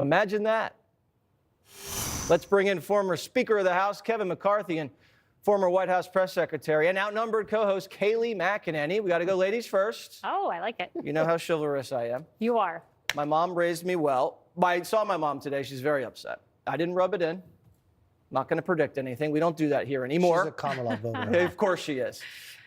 Imagine that. Let's bring in former Speaker of the House, Kevin McCarthy, and former White House press secretary and outnumbered co-host Kayleigh McEnany. We got to go ladies first. Oh, I like it. You know how chivalrous I am. You are. My mom raised me well. I saw my mom today. She's very upset. I didn't rub it in. Not going to predict anything. We don't do that here anymore. She's a Kamala voter. Of course she is.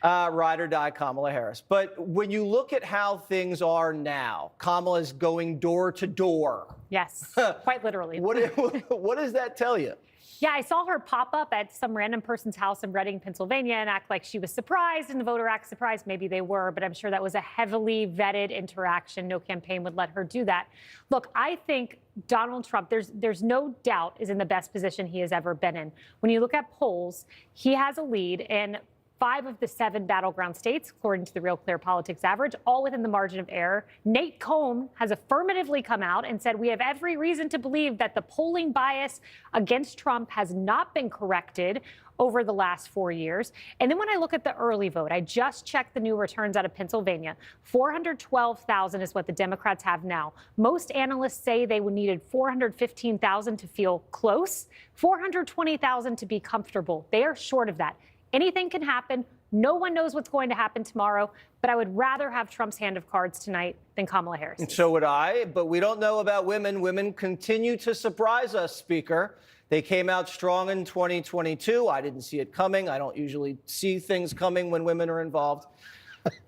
Ride or die Kamala Harris. But when you look at how things are now, Kamala's going door to door. Yes, quite literally. What does that tell you? Yeah, I saw her pop up at some random person's house in Reading, Pennsylvania, and act like she was surprised, and the voter act surprised. Maybe they were, but I'm sure that was a heavily vetted interaction. No campaign would let her do that. Look, I think Donald Trump, there's no doubt, is in the best position he has ever been in. When you look at polls, he has a lead in 5 of the 7 battleground states, according to the Real Clear Politics average, all within the margin of error. Nate Cohn has affirmatively come out and said, we have every reason to believe that the polling bias against Trump has not been corrected over the last 4 years. And then when I look at the early vote, I just checked the new returns out of Pennsylvania. 412,000 is what the Democrats have now. Most analysts say they would needed 415,000 to feel close, 420,000 to be comfortable. They are short of that. Anything can happen. No one knows what's going to happen tomorrow, but I would rather have Trump's hand of cards tonight than Kamala Harris. And so would I, but we don't know about women. Women continue to surprise us, Speaker. They came out strong in 2022. I didn't see it coming. I don't usually see things coming when women are involved.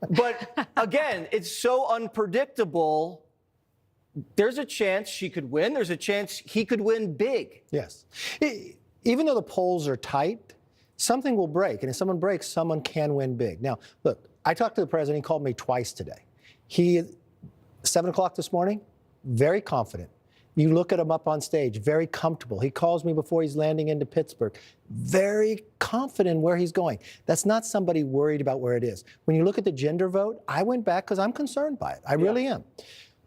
But again, it's so unpredictable. There's a chance she could win. There's a chance he could win big. Yes. Even though the polls are tight, something will break. And if someone breaks, someone can win big. Now, look, I talked to the president. He called me twice today. 7 o'clock this morning, very confident. You look at him up on stage, very comfortable. He calls me before he's landing into Pittsburgh, very confident where he's going. That's not somebody worried about where it is. When you look at the gender vote, I went back because I'm concerned by it. I really am.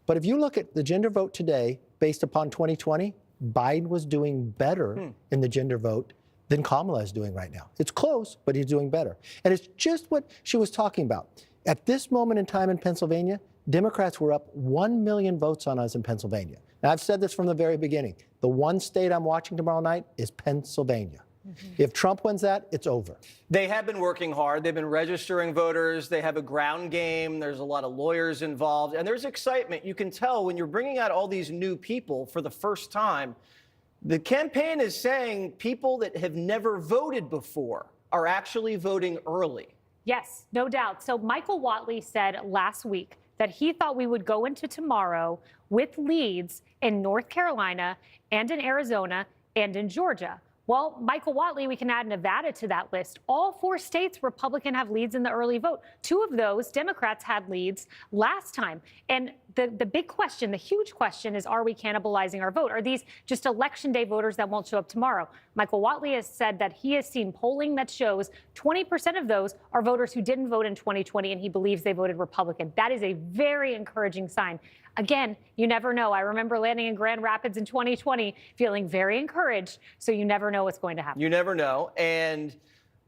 But if you look at the gender vote today, based upon 2020, Biden was doing better in the gender vote than Kamala is doing right now. It's close, but he's doing better. And it's just what she was talking about. At this moment in time in Pennsylvania, Democrats were up 1 million votes on us in Pennsylvania. Now, I've said this from the very beginning. The one state I'm watching tomorrow night is Pennsylvania. If Trump wins that, it's over. They have been working hard. They've been registering voters. They have a ground game. There's a lot of lawyers involved. And there's excitement. You can tell when you're bringing out all these new people for the first time. The campaign is saying people that have never voted before are actually voting early. Yes, no doubt. So Michael Whatley said last week that he thought we would go into tomorrow with leads in North Carolina and in Arizona and in Georgia. Well, Michael Whatley, we can add Nevada to that list. All 4 states, Republican have leads in the early vote. 2 of those, Democrats had leads last time. And the big question, the huge question is, are we cannibalizing our vote? Are these just election day voters that won't show up tomorrow? Michael Whatley has said that he has seen polling that shows 20% of those are voters who didn't vote in 2020, and he believes they voted Republican. That is a very encouraging sign. Again, you never know. I remember landing in Grand Rapids in 2020 feeling very encouraged, so you never know what's going to happen. You never know. And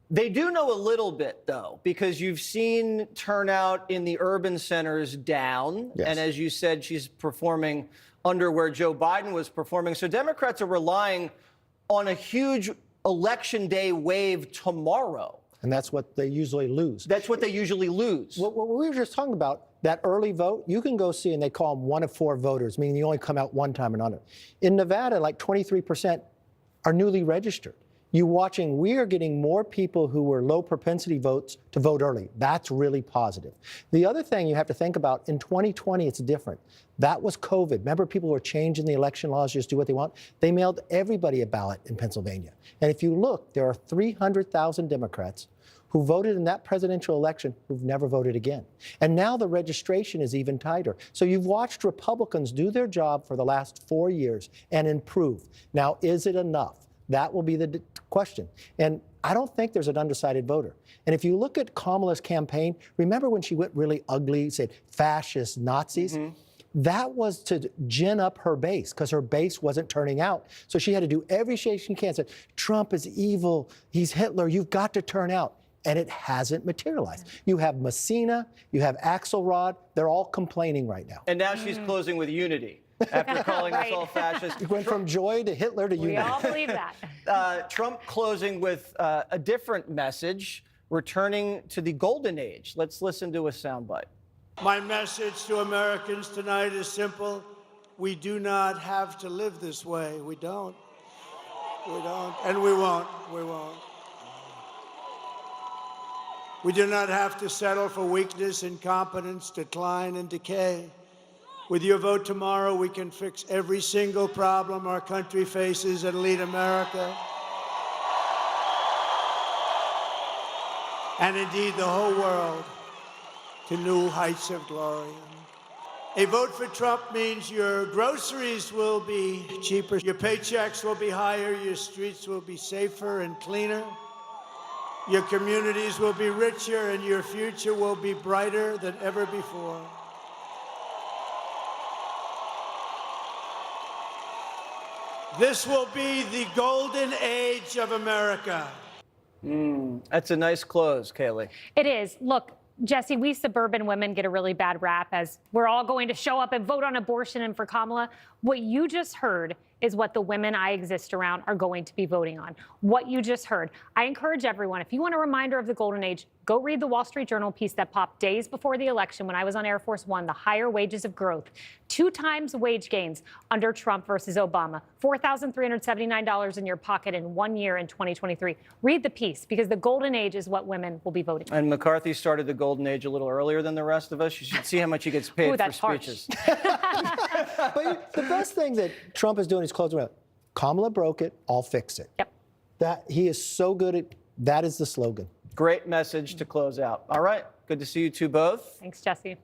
they do know a little bit, though, because you've seen turnout in the urban centers down. Yes. And as you said, she's performing under where Joe Biden was performing. So Democrats are relying on a huge election day wave tomorrow. And that's what they usually lose. That's what they usually lose. What we were just talking about, that early vote, you can go see, and they call them 1 of 4 voters, meaning you only come out one time and on it. In Nevada, like 23% are newly registered. You watching, we are getting more people who were low propensity votes to vote early. That's really positive. The other thing you have to think about, in 2020, it's different. That was COVID. Remember, people were changing the election laws, just do what they want? They mailed everybody a ballot in Pennsylvania. And if you look, there are 300,000 Democrats who voted in that presidential election who've never voted again. And now the registration is even tighter. So you've watched Republicans do their job for the last 4 years and improve. Now, is it enough? That will be the question. And I don't think there's an undecided voter. And if you look at Kamala's campaign, remember when she went really ugly, said fascist Nazis? That was to gin up her base because her base wasn't turning out. So she had to do every shade she can. Said, Trump is evil. He's Hitler. You've got to turn out. And it hasn't materialized. You have Messina, you have Axelrod. They're all complaining right now. And now she's closing with unity. after calling us Right. all fascist. You went from joy to Hitler to We unity. all believe that. Trump closing with a different message, returning to the golden age. Let's listen to a soundbite. My message to Americans tonight is simple. We do not have to live this way. We don't. We don't. And we won't. We won't. We do not have to settle for weakness, incompetence, decline, and decay. With your vote tomorrow, we can fix every single problem our country faces and lead America, and indeed the whole world, to new heights of glory. A vote for Trump means your groceries will be cheaper, your paychecks will be higher, your streets will be safer and cleaner, your communities will be richer, and your future will be brighter than ever before. This will be the golden age of America. That's a nice close, Kaylee. It is. Look, Jesse, we suburban women get a really bad rap as we're all going to show up and vote on abortion and for Kamala. What you just heard is what the women I exist around are going to be voting on. What you just heard. I encourage everyone, if you want a reminder of the golden age, go read the Wall Street Journal piece that popped days before the election when I was on Air Force One, the higher wages of growth. 2 times wage gains under Trump versus Obama. $4,379 in your pocket in 1 year in 2023. Read the piece because the golden age is what women will be voting on. And McCarthy started the golden age a little earlier than the rest of us. You should see how much he gets paid Ooh, for that's harsh. speeches. But the best thing that Trump is doing is closing around. Kamala broke it, I'll fix it. Yep. That he is so good at, that is the slogan. Great message to close out. All right. Good to see you two both. Thanks, Jesse.